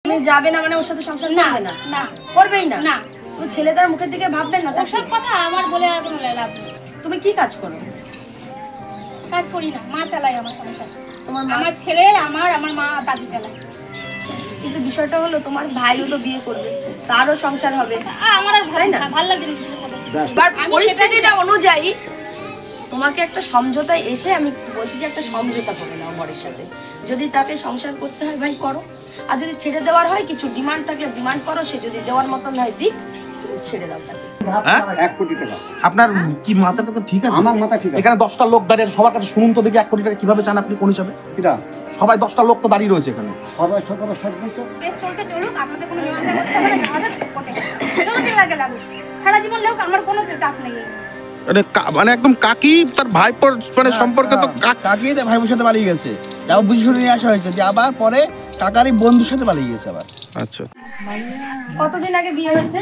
তুমি যাবে না মানে ওর সাথে সংসার করবে না? না করবেই না। না তুমি ছেলেটার মুখের দিকে ভাববেন না, ওসব কথা আমার বলে আর কোনো লাভ নেই। তুমি কি কাজ করো? কাজ করি না, মা চালায় আমার সংসার। তোমার আমার ছেলের আমার মা দাদি চালায়। কিন্তু বিষয়টা হলো তোমার ভাইও তো বিয়ে করবে, তারও সংসার হবে। আমার আর ভালো লাগে না। পরিস্থিতিটা অনুযায়ী তোমাকে একটা সমঝোতায় এসে আমি বলছি যে একটা সমঝোতা করে নাও বরের সাথে। যদি তাকে সংসার করতে হয় ভাই করো, আর যদি ছেড়ে দেওয়ার হয় কিছু ডিমান্ড থাকলে ডিমান্ড করো, সে যদি দেওয়ার মতন হয় দিক, তুমি ছেড়ে দাও তাকে। 1 কোটি টাকা। আপনার কি মাথাটা তো ঠিক আছে? আমার মাথা ঠিক আছে। এখানে 10টা লোক দাঁড়িয়ে আছে, সবার কাছে শুনুন তো দেখি 1 কোটি টাকা কিভাবে চান আপনি, কোন হিসাবে? কিরা সবাই 10টা লোক তো দাঁড়িয়ে রয়েছে এখানে। সবাই সকালে সবকিছু তো বেশ চলতে চলুক, আপনাদের কোনো নিয়ন্ত্রণ করতে হবে না, হবে কোটে যতদিন লাগে লাগুক, সারা জীবন লোক, আমার কোনো চাপ নেই। মানে একদম কাকি তার ভাইপোর মানে সম্পর্কে তো কাকি যে ভাইপোর সাথে পালিয়ে গেছে, তাও বুঝে শুনে নিয়ে আসা হয়েছে যে আবার পরে কাকারই বন্ধুর সাথে পালিয়ে গেছে আবার। আচ্ছা, কতদিন আগে বিয়ে হয়েছে?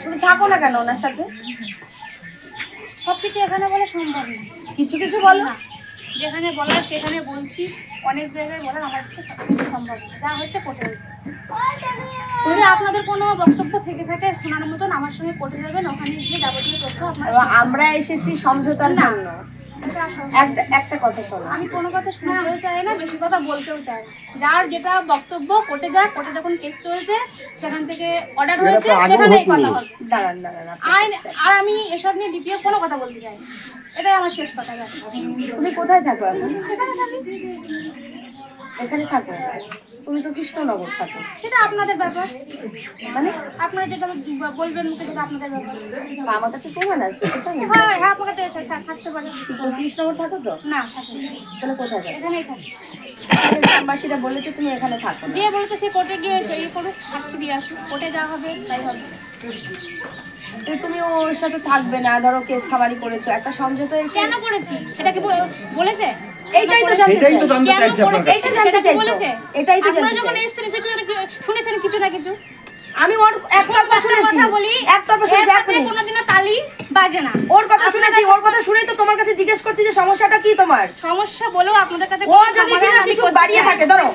তুমি থাকো না কেন ওনার সাথে? সবকিছু এখানে বলে সম্ভব না, কিছু কিছু বলো। যেখানে বলার সেখানে বলছি, অনেক জায়গায় বলার আমার কাছে সম্ভব না, যা হচ্ছে কোটে হচ্ছে। যদি আপনাদের কোনো বক্তব্য থেকে থাকে শোনার মতন, আমার সঙ্গে কোটে যাবেন, ওখানে গিয়ে যাবতীয় তথ্য আপনার। আমরা এসেছি সমঝোতার জন্য। একটা কথা শোনো, আমি কোনো কথা শুনতেও চাই না, বেশি কথা বলতেও চাই না। যার যেটা বক্তব্য কোর্টে যায়, কোর্টে যখন কেস চলছে সেখান থেকে অর্ডার হয়েছে, সেখানেই কথা হবে। দাঁড়ান আইন আর আমি এসব নিয়ে দ্বিতীয় কোনো কথা বলতে চাই না, এটাই আমার শেষ কথা। তুমি কোথায় থাকো এখন? এখানে থাকি। এখানে থাকো? তুমি তো কৃষ্ণনগর থাকো। সেটা আপনাদের ব্যাপার, মানে আপনারা যেটা বলবেন মুখে সেটা আপনাদের ব্যাপার। আমার কাছে প্রমাণ আছে সেটা। হ্যাঁ হ্যাঁ, আপনার কাছে থাকতে পারে। কৃষ্ণনগর থাকো তো? না থাকি না। তাহলে কোথায় থাকো? এখানেই থাকি। গ্রামবাসীরা বলেছে তুমি এখানে থাকো। যে বলতে সে কোর্টে গিয়ে সেই করুক, সাক্ষী দিয়ে আসুক, কোর্টে যা হবে তাই হবে। তুমি ওর সাথে থাকবে না, ধরো কেস খামারি করেছো, একটা সমঝোতা এসে। কেন করেছি সেটা কি বলেছে? এইটাই তো জানতে চাই। এইটা জানতে চাই বলেছে। এটাই তো জানতে আপনারা চাই। যখন এসেছেন শুনেছেন কিছু না কিছু। আমি ওর একতরফা শুনেছি, কথা বলি, একতরফা শুনেছি। আপনি কোনোদিনও তালি বাজে না। ওর কথা শুনেছি, ওর কথা শুনেই তো তোমার কাছে জিজ্ঞেস করছি যে সমস্যাটা কি তোমার। সমস্যা বলেও আপনাদের কাছে ও যদি কিছু বাড়িয়ে থাকে, ধরো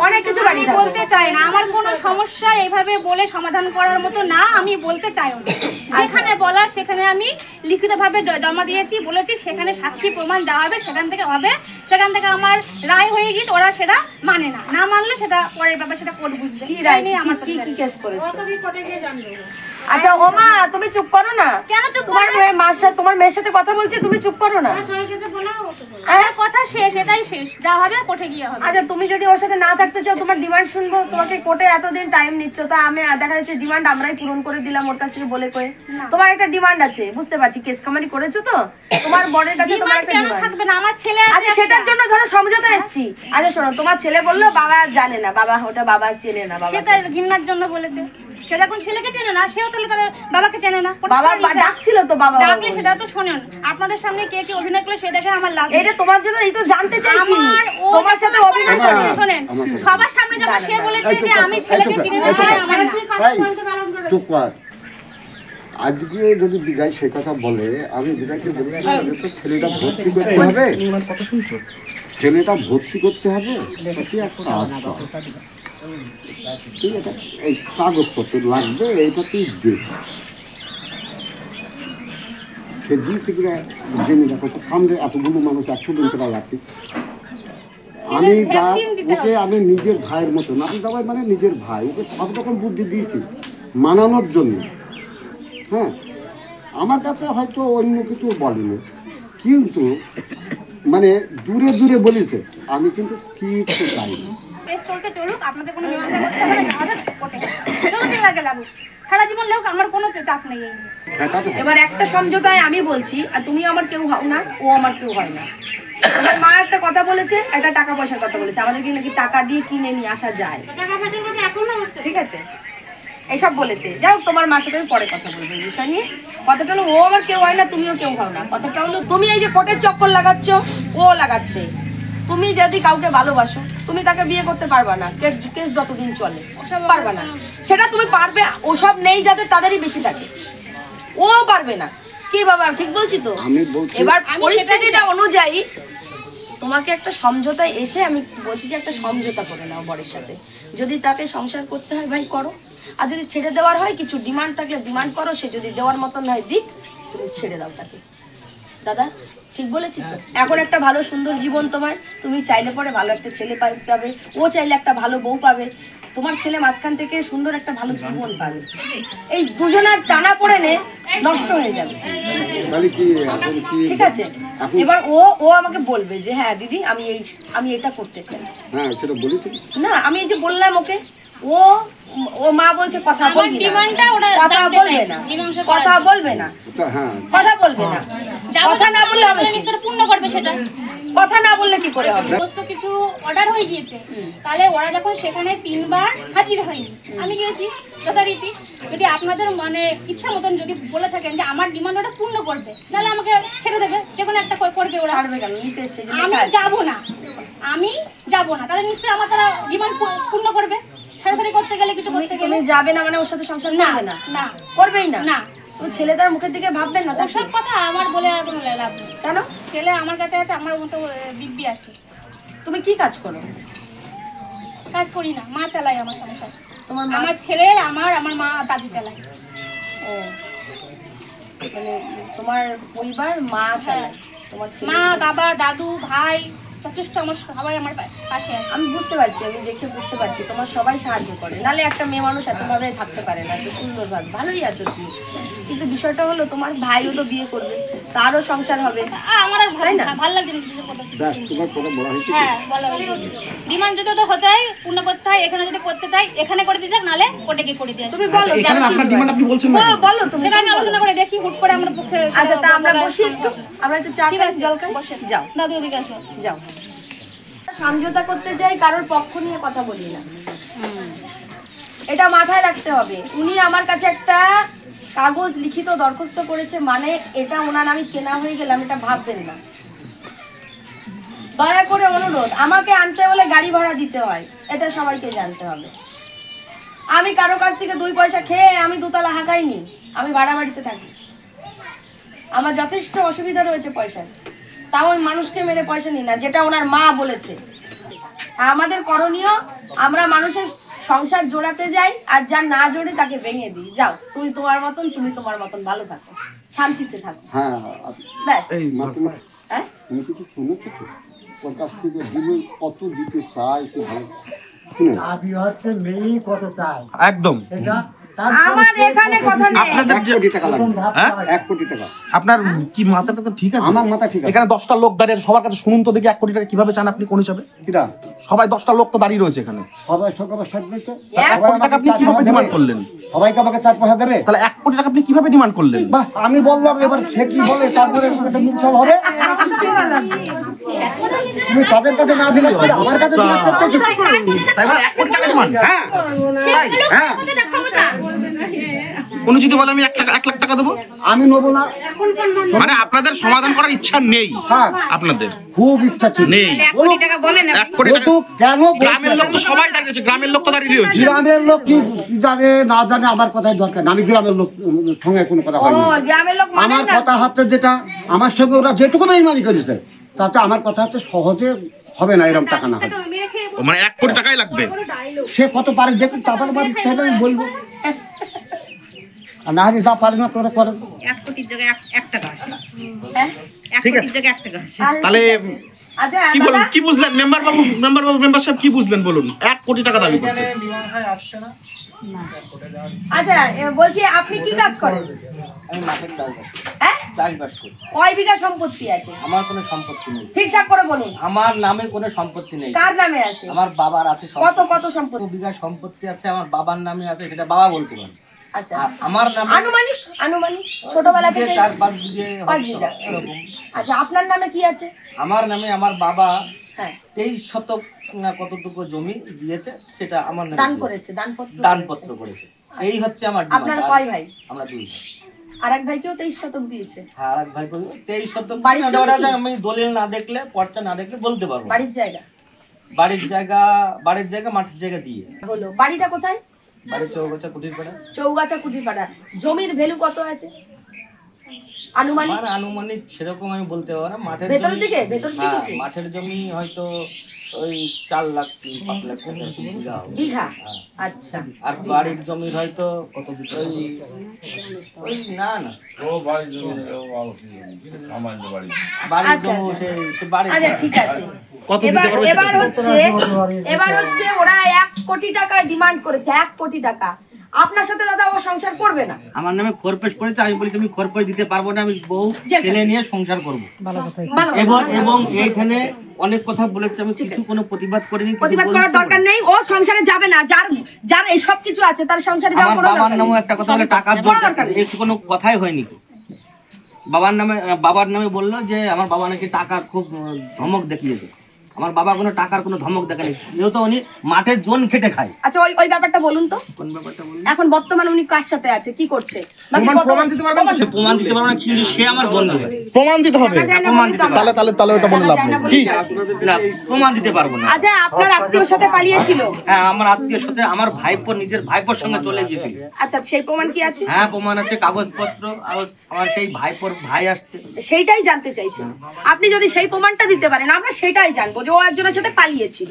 অনেক কিছু বাড়িয়ে থাকে, বলতে চাই না। আমার কোনো সমস্যা এইভাবে বলে সমাধান করার মতো না, আমি বলতে চাইও না। যেখানে বলার সেখানে আমি লিখিতভাবে জমা দিয়েছি, বলেছি সেখানে সাক্ষী প্রমাণ দেওয়া হবে, সেখান থেকে হবে। সেখান থেকে আমার রায় হয়ে গিয়ে ওরা সেটা মানে না, না মানলে সেটা পরের ব্যাপার, সেটা কোর্ট বুঝবে। কি রায় নিয়ে আমার কি কি কেস করেছে? আচ্ছা ওমা তুমি চুপ করো না। কেন চুপ? তোমার মেয়ের সাথে কথা বলছে, তুমি চুপ করো না। আমার কথা শেষ, এটাই শেষ, যা হবে কোর্টে গিয়ে হবে। আচ্ছা তুমি যদি ওর সাথে না থাকতে চাও, তোমার ডিমান্ড শুনবো। তোমাকে কোর্টে এতদিন টাইম নিচ্ছ, তা আমি দেখা যাচ্ছে ডিমান্ড আমরাই পূরণ করে দিলাম ওর কাছ থেকে বলে কয়ে। তোমার একটা ডিমান্ড আছে, বুঝতে পারছি, কেস কামারি করেছো তো তোমার বরের কাছে তোমার একটা ডিমান্ড থাকবে না। আমার ছেলে আচ্ছা সেটার জন্য ধরো সমঝোতা এসেছি। আচ্ছা শোনো, তোমার ছেলে বললো বাবা জানে না, বাবা ওটা বাবা চেনে না, বাবা সে তার ঘৃণার জন্য বলেছে। সে যখন ছেলেকে চেনে না, সেও তাহলে তার বাবাকে চেনে না। বাবা ডাকছিল তো, বাবা ডাকলে সেটা তো শোনেন। আপনাদের সামনে কে কে অভিনয় করলে সে দেখে আমার লাভ। এটা তোমার জন্য এই তো জানতে চাইছি, তোমার সাথে অভিনয় করে। শোনেন, সবার সামনে যখন সে বলেছে যে আমি ছেলেকে চিনি না, আমার চুপ কর। আজকে যদি বিজয় সে কথা বলে, আমি বিজয়কে বলছি ছেলেটা ভর্তি করতে হবে, ছেলেটা ভর্তি করতে হবে। ঠিক আছে, এই কাগজপত্র লাগবে, এইটা তুই দে। সে দিয়েছে কিনা জেনে দেখো তো, সামনে এতগুলো মানুষ 100 দিন টাকা লাগছে। আমি যা ওকে আমি নিজের ভাইয়ের মতো, নাতি দাবাই মানে নিজের ভাই, ওকে সব রকম বুদ্ধি দিয়েছি মানানোর জন্য। হ্যাঁ, আমার কাছে হয়তো অন্য কিছু বলেনি, কিন্তু মানে দূরে দূরে বলেছে। আমি কিন্তু কিছু চাই না। চলতে চলুক, আপনাদের কোনো নিয়ন্ত্রণ করতে হবে না, হবে কোর্টে যতদিন লাগে লাগুক, সারা জীবন লোক, আমার কোনো চাপ নেই। এবার একটা সমঝোতায় আমি বলছি, আর তুমি আমার কেউ হও না, ও আমার কেউ হয় না। আমার মা একটা কথা বলেছে, একটা টাকা পয়সার কথা বলেছে, আমাদেরকে নাকি টাকা দিয়ে কিনে নিয়ে আসা যায়, ঠিক আছে, এইসব বলেছে। যাই হোক, তোমার মার সাথে আমি পরে কথা বলবো এই বিষয় নিয়ে। কথাটা হলো ও আমার কেউ হয় না, তুমিও কেউ হও না। কথাটা হলো তুমি এই যে কোর্টের চক্কর লাগাচ্ছ, ও লাগাচ্ছে। তুমি যদি কাউকে ভালোবাসো, তুমি তাকে বিয়ে করতে পারবা না, কেস যতদিন চলে পারবা না। সেটা তুমি পারবে, ওসব নেই যাদের, তাদেরই বেশি থাকে, ও পারবে না। কি বাবা ঠিক বলছি তো? আমি বলছি এবার পরিস্থিতিটা অনুযায়ী তোমাকে একটা সমঝোতায় এসে আমি বলছি যে একটা সমঝোতা করে নাও বরের সাথে। যদি তাকে সংসার করতে হয় ভাই করো, আর যদি ছেড়ে দেওয়ার হয় কিছু ডিমান্ড থাকলে ডিমান্ড করো, সে যদি দেওয়ার মতন হয় দিক, তুমি ছেড়ে দাও তাকে। দাদা ঠিক বলেছি তো? এখন একটা ভালো সুন্দর জীবন তোমার, তুমি চাইলে পরে ভালো একটা ছেলে পাবে, ও চাইলে একটা ভালো বউ পাবে, তোমার ছেলে মাঝখান থেকে সুন্দর একটা ভালো জীবন পাবে। এই দুজনের টানা পড়ে নে নষ্ট হয়ে যাবে, ঠিক আছে? এবার ও আমাকে বলবে যে হ্যাঁ দিদি আমি এটা করতে চাই। হ্যাঁ সেটা বলেছি না, আমি এই যে বললাম ওকে, ও মা বলছে কথা বলবি না, কথা বলবে না, কথা বলবে না, হ্যাঁ কথা বলবে না, কথা না বললে হবে কি? নিশ্চয় পূর্ণ করবে সেটা। কথা না বললে কি করে হবে? সমস্ত কিছু অর্ডার হয়ে গিয়েছে, তাহলে ওরা যখন সেখানে 3 বার হাজির হয়নি, আমি গিয়েছি যথারীতি। যদি আপনাদের মানে ইচ্ছা মতন যদি বলে থাকেন যে আমার ডিমান্ড ওটা পূর্ণ করবে, তাহলে আমাকে ছেড়ে দেবে, যে কোনো একটা করবে ওরা। ছাড়বে কেন? নিতে এসেছে যে আমি যাব না, তাহলে নিশ্চয়ই আমার তারা ডিমান্ড পূর্ণ করবে। সারাসারি করতে গেলে কিছু করতে গেলে তুমি যাবে না মানে ওর সাথে সংসার করবে না? না করবেই না? না, তুমি ছেলেটার মুখের দিকে ভাববেন না? তাকে ওসব কথা আমার বলে আর কোনো লাভ নেই। কেন? ছেলে আমার কাছে আছে, আমার মতো দিব্যি আছে। তুমি কি কাজ করো? কাজ করি না, মা চালায় আমার সংসার। তোমার মা? আমার ছেলের আমার মা দাদু চালায়। ও মানে তোমার পরিবার মা চালায়, তোমার ছেলে? মা, বাবা, দাদু, ভাই যথেষ্ট আমার সবাই আমার পাশে আছে। আমি বুঝতে পারছি, আমি দেখে বুঝতে পারছি তোমার সবাই সাহায্য করে, নাহলে একটা মেয়ে মানুষ এতভাবে থাকতে পারে না, এত সুন্দরভাবে। ভালোই আছো তুমি, কিন্তু বিষয়টা হলো তোমার ভাইও তো বিয়ে করবে, তারও সংসার হবে। আমার আর তাই না? ভালো লাগছে না কিছু কথা। ব্যাস তোমার কথা বলা হয়েছে। হ্যাঁ বলো, ডিমান্ড যদি তো হতে হয় পূর্ণ করতে হয়, এখানে যদি করতে চাই এখানে করে দিয়ে যাক, নালে কোর্টে গিয়ে করে দিয়ে আসি। তুমি বলো এখানে আপনার ডিমান্ড আপনি বলছেন না? বলো তুমি। সেটা আমি আলোচনা করে দেখি, হুট করে আমার পক্ষে। আচ্ছা তা আমরা বসি একটু, আমরা একটু চা খাই, জল খাই, যাও দাদু ওদিকে আসো। যাও। সমঝোতা করতে যাই, কারোর পক্ষ নিয়ে কথা বলি না, এটা মাথায় রাখতে হবে। উনি আমার কাছে একটা কাগজ লিখিত দরখাস্ত করেছে, মানে এটা ওনার আমি কেনা হয়ে গেলাম, এটা ভাববেন না। দয়া করে অনুরোধ, আমাকে আনতে হলে গাড়ি ভাড়া দিতে হয়, এটা সবাইকে জানতে হবে। আমি কারো কাছ থেকে 2 পয়সা খেয়ে আমি 2 তলা হাঁকাইনি, আমি ভাড়া বাড়িতে থাকি, আমার যথেষ্ট অসুবিধা রয়েছে পয়সার, তাও ওই মানুষকে মেরে পয়সা নিই না, যেটা ওনার মা বলেছে। আমাদের করণীয়, আমরা মানুষের সংসার জোড়াতে যাই, আর যা না জোড়ে তাকে ভেঙে দিই। যাও তুমি তোমার মতন, তুমি তোমার মতন ভালো থাকো, শান্তিতে থাকো, হ্যাঁ ব্যাস। হ্যাঁ তুমি কিছু শুনেছো তো ওর কাছ থেকে দিলে কত দিতে চাই একটু ভালো শুনে একদম। আমার এখানে কথা নেই। আপনাদের 1 কোটি টাকা লাগবে, হ্যাঁ 1 কোটি টাকা। আপনার কি মাথাটা তো ঠিক আছে? আমার মাথা ঠিক আছে। এখানে 10টা লোক দাঁড়িয়ে আছে, সবার কাছে শুনুন তো দেখি 1 কোটি টাকা কিভাবে চান আপনি কোন হিসাবে? কিরা সবাই 10টা লোক তো দাঁড়িয়ে রয়েছে এখানে, সবাই সকালে সাত দিতে 1 কোটি টাকা আপনি কিভাবে ডিমান্ড করলেন? সবাইকে আমাকে 4 পয়সা দেবে। তাহলে 1 কোটি টাকা আপনি কিভাবে ডিমান্ড করলেন? বাহ, আমি বললাম, এবার সে কি বলে তারপরে একটা মিলছল হবে। তুমি তাদের কাছে না দিলে আমার কাছে জিজ্ঞেস করতেছো। তাই বলে 1 কোটি টাকা ডিমান্ড? হ্যাঁ হ্যাঁ উনি যদি বলে আমি 1 লাখ টাকা দেবো, আমি নেবো না। মানে আপনাদের সমাধান করার ইচ্ছা নেই? হ্যাঁ আপনাদের খুব ইচ্ছা ছিল। নেই? 1 কোটি টাকা কিন্তু কেন গ্রামের লোক তো সবাই দাঁড়িয়ে রয়েছে, গ্রামের লোক তো দাঁড়িয়ে রয়েছে। গ্রামের লোক কি জানে না জানে আমার কথাই দরকার না। আমি গ্রামের লোক সঙ্গে কোনো কথা ও হয়নি। গ্রামের লোক মানে আমার না? কথা হচ্ছে যেটা আমার সঙ্গে ওরা যেটুকু বেইমানি করেছে, তাতে আমার কথা হচ্ছে সহজে হবে না, এরকম টাকা না হবে। ও মানে 1 কোটি টাকাই লাগবে? সে কত পারে দেখুন, তারপরে বাড়ি চাইলে আমি বলবো। আর না হলে যা পারে না তোরা করে। 1 কোটির জায়গায় 1 টাকা আসে, হ্যাঁ? 1 কোটির জায়গায় 1 টাকা আসে। তাহলে আচ্ছা কি বলুন, দাদা, কি বুঝলেন মেম্বার বাবু, মেম্বার সাহেব কি বুঝলেন বলুন? 1 কোটি টাকা দাবি করছে। আচ্ছা বলছি আপনি কি কাজ করেন? আমি মাঠের চাষবাস করি। হ্যাঁ, চাষবাস করি। কয় বিঘা সম্পত্তি আছে? আমার কোনো সম্পত্তি নেই। ঠিকঠাক করে বলুন। আমার নামে কোনো সম্পত্তি নেই। কার নামে আছে? আমার বাবার আছে কত সম্পত্তি। কত সম্পত্তি? 2 বিঘা সম্পত্তি আছে, আমার বাবার নামে আছে, সেটা বাবা বলতে পারে। আচ্ছা, আর আমার নামে আনুমানিক ছোটবেলা থেকে 4-5 বিঘে 5 বিঘা। এরকম। আচ্ছা, আপনার নামে কি আছে? আমার নামে আমার বাবা হ্যাঁ, 23 শতক না কতটুকু জমি দিয়েছে, সেটা আমার নামে দান দিয়েছে। করেছে, দানপত্র করেছে। এই হচ্ছে আমার ডিমান্ড। আপনারা কয় ভাই? আমরা 2 ভাই। আরেক ভাইকেও 23 শতক দিয়েছে। হ্যাঁ, আরেক ভাই বলল 23 শতক। বাড়ির জমি ওটা কি? আমি দলিল না দেখলে, পর্চা না দেখলে বলতে পারবো না। বাড়ির জায়গা বাড়ির জায়গা মাটির জায়গা দিয়ে। হলো। বাড়িটা কোথায়? বাড়ির চৌগাছা কুটির পাড়া। চৌগাছা কুটিপাড়া। জমির ভ্যালু কত আছে? আনুমানিক আমার আনুমানিক সেরকম আমি বলতে পারবো না। মাঠের ভেতর জমি, দিকে ভেতর দিকে হ্যাঁ কি? মাঠের জমি হয়তো ওই 4 লাখ 5 লাখ টাকা বিঘা হবে। বিঘা? হ্যাঁ। আচ্ছা আর বাড়ির জমি হয়তো কত দিতে ওই না না বাড়ির আচ্ছা, জমি আচ্ছা। সে বাড়ির আচ্ছা ঠিক আছে। কত দিতে পারবে সেটা এবার হচ্ছে ওরা 1 কোটি টাকা ডিমান্ড করেছে, 1 কোটি টাকা। আপনার সাথে দাদা ও সংসার করবে না। আমার নামে খরপেশ করেছে, আমি বলেছি আমি খরপেশ দিতে পারবো না, আমি বউ ছেলে নিয়ে সংসার করব। ভালো এবং এইখানে অনেক কথা বলেছে, আমি কিছু কোনো প্রতিবাদ করিনি, কিছু প্রতিবাদ করার বলিনি। দরকার নেই, ও সংসারে যাবে না। যার এই সব কিছু আছে তার সংসারে যাওয়ার আমার কোনো বাবার দরকার নামও নেই। একটা কথা বলে টাকার কোনো দরকার নেই। একটু কোনো কথাই হয়নি। বাবার নামে বললো যে আমার বাবা নাকি টাকার খুব ধমক দেখিয়েছে। আমার বাবা কোনো টাকার কোনো ধমক দেখায়নি, যেহেতু উনি মাঠে জোন খেটে খায়। আচ্ছা ওই ব্যাপারটা বলুন তো। কোন ব্যাপারটা বলুন? এখন বর্তমানে উনি কার সাথে আছে, কি করছে? প্রমাণ দিতে পারবেন তো? সে প্রমাণ দিতে পারবো না, কিন্তু সে আমার বন্ধু হয়। প্রমাণ দিতে হবে। প্রমাণ দিতে তাহলে তাহলে তাহলে ওটা বলে লাভ নেই। কি না, প্রমাণ দিতে পারবো না। আচ্ছা আপনার আত্মীয়র সাথে পালিয়েছিল? হ্যাঁ, আমার আত্মীয়ের সাথে আমার ভাইপোর নিজের ভাইপোর সঙ্গে চলে গিয়েছিল। আচ্ছা সেই প্রমাণ কি আছে? হ্যাঁ প্রমাণ আছে, কাগজপত্র। আমার সেই ভাইপোর ভাই আসছে। সেইটাই জানতে চাইছি। আপনি যদি সেই প্রমাণটা দিতে পারেন আমরা সেটাই জানবো যে ও একজনের সাথে পালিয়েছিল।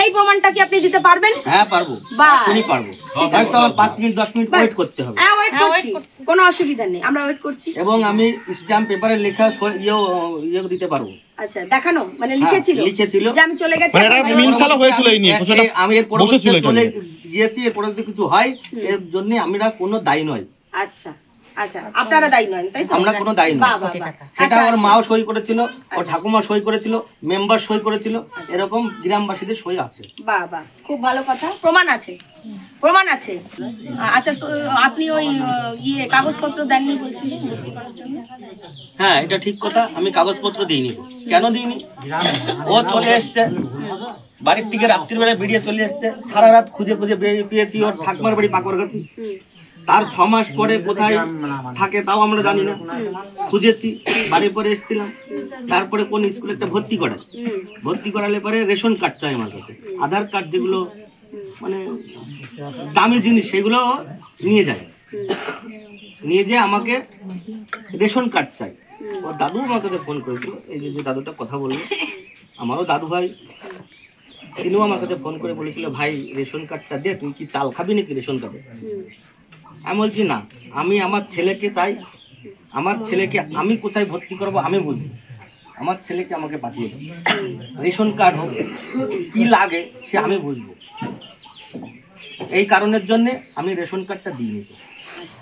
এই প্রমাণটা কি আপনি দিতে পারবেন? হ্যাঁ পারবো, বাহ। তুমি পারবো। হয়তো আমার 5 মিনিট 10 মিনিট ওয়েট করতে হবে। হ্যাঁ ওয়েট করছি, কোনো অসুবিধা নেই, আমরা ওয়েট করছি। এবং আমি স্ট্যাম্প পেপারে লেখা ইয়ে দিতে পারবো। আচ্ছা দেখানো মানে লিখেছিল লিখেছিল। যে আমি চলে গেছি। মানে এটা মিলছালা হয়েছিল এই নিয়ে কিছুটা আমি এর বসেছিল পরবর্তীতে এটা চলে নিয়ে। গিয়েছি, এর পরে যদি কিছু হয় এর জন্য আমরা কোনো দায়ী নয়। আচ্ছা আচ্ছা আপনারা দায়ী নন তাই তো? আমরা কোনো দায়ী নই। বাহ, বাহ, বাহ। সেটা আচ্ছা, ওর আচ্ছা। মাও সই করেছিল, ওর ঠাকুমা সই করেছিল, মেম্বার সই করেছিল, এরকম গ্রামবাসীদের সই আছে। বাহ বাহ খুব ভালো কথা, প্রমাণ আছে, প্রমাণ আছে। আচ্ছা তো আপনি ওই ইয়ে কাগজপত্র দেননি বলছিলেন ভর্তি করার জন্য? হ্যাঁ এটা ঠিক কথা, আমি কাগজপত্র দিইনি। কেন দিইনি? ও চলে এসছে বাড়ির থেকে রাত্রির বেলায় বেরিয়ে চলে এসছে, সারা রাত খুঁজে খুঁজে পেয়েছি ওর ঠাকুমার বাড়ি পাকড়গাছি। তার 6 মাস পরে কোথায় থাকে তাও আমরা জানি না, খুঁজেছি, বাড়ির পরে এসেছিলাম। তারপরে কোন স্কুলে একটা ভর্তি করায়, ভর্তি করালে পরে রেশন কার্ড চাই আমার কাছে, আধার কার্ড যেগুলো মানে দামি জিনিস সেগুলো নিয়ে যায়, নিয়ে যেয়ে আমাকে রেশন কার্ড চাই। ও দাদু আমার কাছে ফোন করেছিল, এই যে দাদুটা কথা বললো আমারও দাদু ভাই, তিনিও আমার কাছে ফোন করে বলেছিল ভাই রেশন কার্ডটা দে, তুই কি চাল খাবি নাকি রেশন কার্ডে? আমি বলছি না, আমি আমার ছেলেকে চাই, আমার ছেলেকে আমি কোথায় ভর্তি করবো আমি বুঝবো, আমার ছেলেকে আমাকে পাঠিয়ে দেবো, রেশন কার্ড হোক কি লাগে সে আমি বুঝবো। এই কারণের জন্যে আমি রেশন কার্ডটা দিইনি।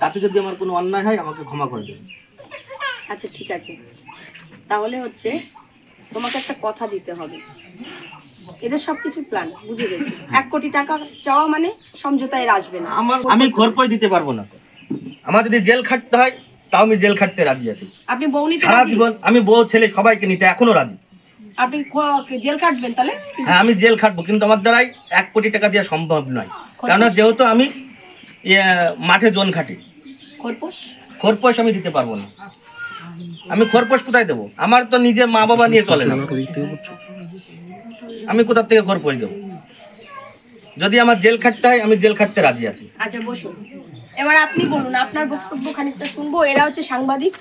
তাতে যদি আমার কোনো অন্যায় হয় আমাকে ক্ষমা করে দেবেন। আচ্ছা ঠিক আছে, তাহলে হচ্ছে তোমাকে একটা কথা দিতে হবে। এদের সবকিছু প্ল্যান বুঝে গেছি। 1 কোটি টাকা চাওয়া মানে সমঝোতায় এর আসবে না। আমি খরপই দিতে পারবো না। আমার যদি জেল খাটতে হয় তাও আমি জেল খাটতে রাজি আছি। আপনি বউ নিতে সারা রাজি? জীবন আমি বউ ছেলে সবাইকে নিতে এখনো রাজি। আপনি জেল কাটবেন তাহলে? হ্যাঁ আমি জেল খাটবো, কিন্তু আমার দ্বারাই 1 কোটি টাকা দেওয়া সম্ভব নয়, কেননা যেহেতু আমি মাঠে জোন খাটি। খরপোশ খরপোশ আমি দিতে পারবো না। আমি খরপোশ কোথায় দেবো? আমার তো নিজের মা বাবা নিয়ে চলে না, আমি কোথা থেকে খরপোশ দেবো? যদি আমার জেল খাটতে হয় আমি জেল খাটতে রাজি আছি। আচ্ছা বসুন, এবার আপনি বলুন, আপনার বক্তব্য খানিকটা শুনবো। এরা হচ্ছে সাংবাদিক,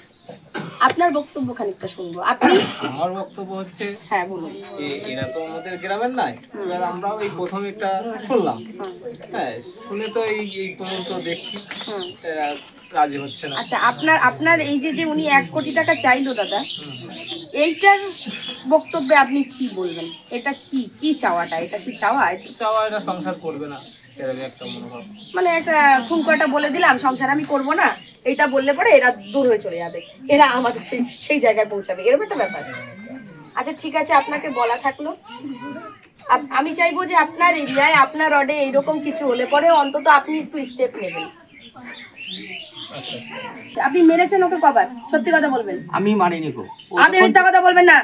আপনার বক্তব্য খানিকটা শুনবো। আপনি? আমার বক্তব্য হচ্ছে হ্যাঁ বলুন। এরা তো আমাদের গ্রামের নাই, এবার আমরাও এই প্রথম একটা শুনলাম। হ্যাঁ শুনে তো এই পর্যন্ত দেখছি এরা রাজি হচ্ছে না। আচ্ছা আপনার এই যে উনি 1 কোটি টাকা চাইলো দাদা, এইটার বক্তব্যে আপনি কি বলবেন? এটা কি চাওয়াটা? এটা কি চাওয়া? চাওয়া এরা সংসার করবে না এরকম একটা মনোভাব। মানে একটা ঠুনকোটা বলে দিলাম সংসার আমি করব না, এটা বললে পরে এরা দূর হয়ে চলে যাবে, এরা আমাদের সেই জায়গায় পৌঁছাবে, এরকম একটা ব্যাপার। আচ্ছা ঠিক আছে, আপনাকে বলা থাকলো। আমি চাইবো যে আপনার এরিয়ায় আপনার রডে এইরকম কিছু হলে পরে অন্তত আপনি একটু স্টেপ নেবেন। আপনি মেরেছেন ওকে কবার? সত্যি কথা বলবেন। আমি মারিনি গো। আপনি মিথ্যা কথা বলবেন না।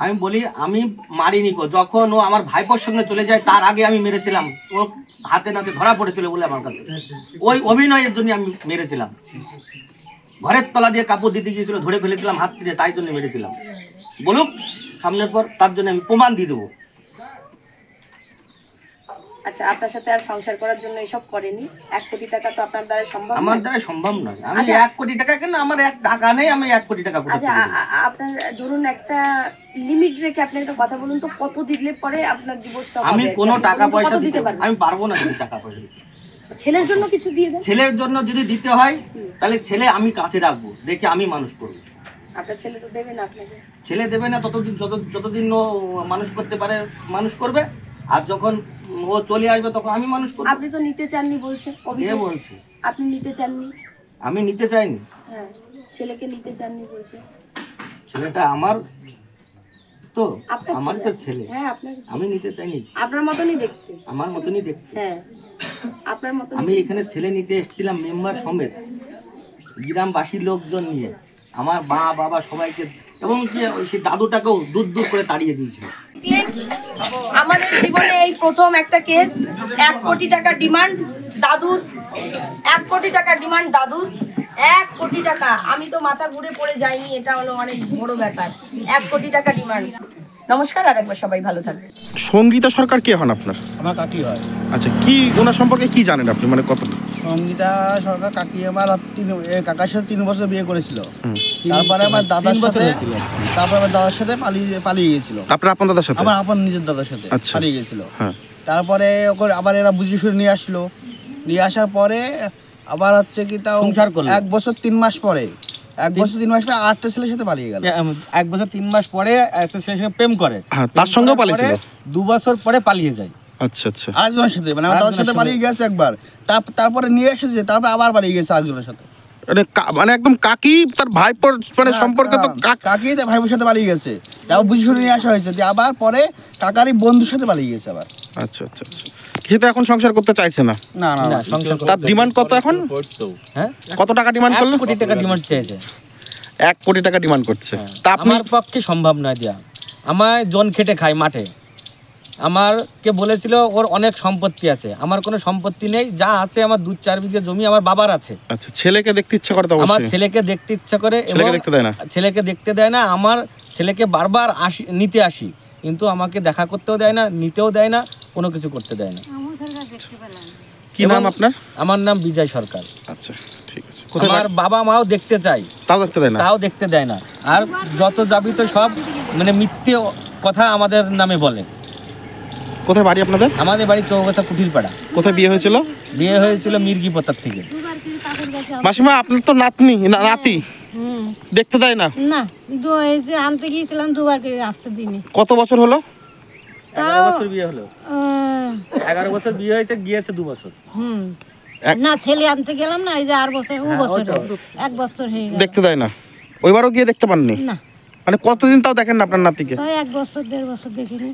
আমি বলি আমি মারিনি গো। যখন ও আমার ভাইপোর সঙ্গে চলে যায় তার আগে আমি মেরেছিলাম। ও হাতে নাতে ধরা পড়েছিল বলে আমার কাছে, ওই অভিনয়ের জন্য আমি মেরেছিলাম। ঘরের তলা দিয়ে কাপড় দিতে গিয়েছিল, ধরে ফেলেছিলাম হাত দিয়ে, তাই জন্য মেরেছিলাম। বলুক সামনের পর, তার জন্য আমি প্রমাণ দিয়ে দেবো। আচ্ছা, আপনার সাথে আর সংসার করার জন্য এসব করেনি? 1 কোটি টাকা তো আপনার দ্বারা সম্ভব আমার নয়। দ্বারা সম্ভব নয়। আমি আচ্ছা। 1 কোটি টাকা কেন, আমার 1 টাকা নেই, আমি 1 কোটি টাকা কোথা আচ্ছা, থেকে দেব? আপনার ধরুন একটা লিমিট রেখে আপনি একটা কথা বলুন তো, কত দিলে পরে আপনার ডিভোর্সটা হবে? আমি কোনো আপনি টাকা কত পয়সা দিতে পারবেন? আমি পারবো না দিতে টাকা পয়সা দিতে। ছেলের জন্য কিছু দিয়ে দেন। ছেলের জন্য যদি দিতে হয় তাহলে ছেলে আমি কাছে রাখবো, রেখে আমি মানুষ করবো। আপনার ছেলে তো দেবে না আপনাকে। ছেলে দেবে না ততদিন, যতদিন ও মানুষ করতে পারে মানুষ করবে, আর যখন ও চলে আসবে তখন আমি মানুষ করবো। আপনি তো নিতে চাননি বলছে, কে অভিযোগ। বলছে? আপনি নিতে চাননি। আমি নিতে চাইনি। হ্যাঁ, ছেলেকে নিতে চাননি বলছে। ছেলেটা আমার তো, আপনার আমার ছেলে। তো ছেলে, হ্যাঁ, আপনার ছেলে। আমি নিতে চাইনি। আপনার মতনই দেখতে। আমার মতনই দেখতে। হ্যাঁ, আপনার মতন। আমি এখানে ছেলে নিতে এসেছিলাম মেম্বার সমেত, গ্রামবাসী লোকজন নিয়ে, আমার মা বাবা সবাইকে, এবং কি ওই সেই দাদুটাকেও দূর দূর করে তাড়িয়ে দিয়েছিল। আমাদের জীবনে এই প্রথম একটা কেস, 1 কোটি টাকা ডিমান্ড দাদুর, 1 কোটি টাকা ডিমান্ড দাদুর, 1 কোটি টাকা। আমি তো মাথা ঘুরে পড়ে যাইনি, এটা হলো অনেক বড় ব্যাপার। 1 কোটি টাকা ডিমান্ড। নমস্কার, আর একবার সবাই ভালো থাকবেন। সঙ্গীতা সরকার কে হন আপনার? আমার কাকি হয়। আচ্ছা, কি ওনার সম্পর্কে কি জানেন আপনি, মানে কত? সঙ্গীতা সরকার কাকি আমার কাকার সাথে 3 বছর বিয়ে করেছিল। হুম। তারপরে আমার দাদার সাথে, তারপরে আমার দাদার সাথে পালিয়ে গেছিল। আপনার আপন দাদার সাথে? আমার আপন নিজের দাদার সাথে আচ্ছা। পালিয়ে গেছিল। হ্যাঁ। তারপরে ওকে আবার এরা বুঝিয়ে শুনে নিয়ে আসলো। নিয়ে আসার পরে আবার হচ্ছে কি তাও সংসার করলো। 1 বছর 3 মাস পরে, 1 বছর 3 মাস পরে 8টা ছেলের সাথে পালিয়ে গেল। 1 বছর 3 মাস পরে একটা ছেলের সঙ্গে প্রেম করে, হ্যাঁ, তার সঙ্গেও পালিয়েছিল। 2 বছর পরে পালিয়ে যায়। আচ্ছা আচ্ছা। আরেকজনের সাথে, মানে আমার দাদার সাথে পালিয়ে গেছে একবার, তারপরে নিয়ে এসেছে, তারপর আবার পালিয়ে গেছে আরেকজনের সাথে। মানে একদম কাকি তার ভাইপোর মানে সম্পর্কে তো কাকি তার ভাইবোর সাথে পালিয়ে গেছে, তাও বুঝিয়ে শুনে নিয়ে আসা হয়েছে। যে আবার পরে কাকারই বন্ধুর সাথে পালিয়ে গেছে আবার। আচ্ছা আচ্ছা আচ্ছা। সে তো এখন সংসার করতে চাইছে না। না না না, সংসার তার ডিমান্ড কত এখন? হ্যাঁ, কত টাকা ডিমান্ড 1 করলো? কোটি টাকা ডিমান্ড চেয়েছে। 1 কোটি টাকা ডিমান্ড করছে। তা আপনি? আমার পক্ষে সম্ভব নয় দেয়া। আমায় জন খেটে খায় মাঠে। আমারকে বলেছিল ওর অনেক সম্পত্তি আছে, আমার কোনো সম্পত্তি নেই, যা আছে আমার 2-4 বিঘে জমি আমার বাবার আছে। আচ্ছা, ছেলেকে দেখতে ইচ্ছা করে তো আমার অবশ্যই। ছেলেকে দেখতে ইচ্ছা করে, ছেলেকে দেখতে দেয় না? ছেলেকে দেখতে দেয় না। আমার ছেলেকে বারবার নিতে আসি, কিন্তু আমাকে দেখা করতেও দেয় না, নিতেও দেয় না, কোনো কিছু করতে দেয় না। কি নাম আপনার? আমার নাম বিজয় সরকার। আচ্ছা, ঠিক আছে। আমার বাবা মাও দেখতে চাই, তাও দেখতে দেয় না? তাও দেখতে দেয় না। আর যত যাবি তো সব মানে মিথ্যে কথা আমাদের নামে বলে। কোথায় বাড়ি আপনাদের? আমাদের বাড়ি চৌগাছা কুঠিরপাড়া। কোথায় বিয়ে হয়েছিল? বিয়ে হয়েছিল মির্গি পতার থেকে। মাসিমা, আপনার তো নাতনি নাতি দেখতে দেয় না? না, এই যে আনতে গিয়েছিলাম 2বার করে আসতে দিনে। কত বছর হলো? 11 বছর বিয়ে হলো। 11 বছর বিয়ে হয়েছে, গিয়েছে 2 বছর। না, ছেলে আনতে গেলাম না, এই যে 8 বছর, ও বছর 1 বছর হয়ে গেল। দেখতে দেয় না? ওইবারও গিয়ে দেখতে পাননি? না, মানে কতদিন তাও দেখেন না আপনার নাতিকে? তাই 1 বছর 1.5 বছর দেখিনি।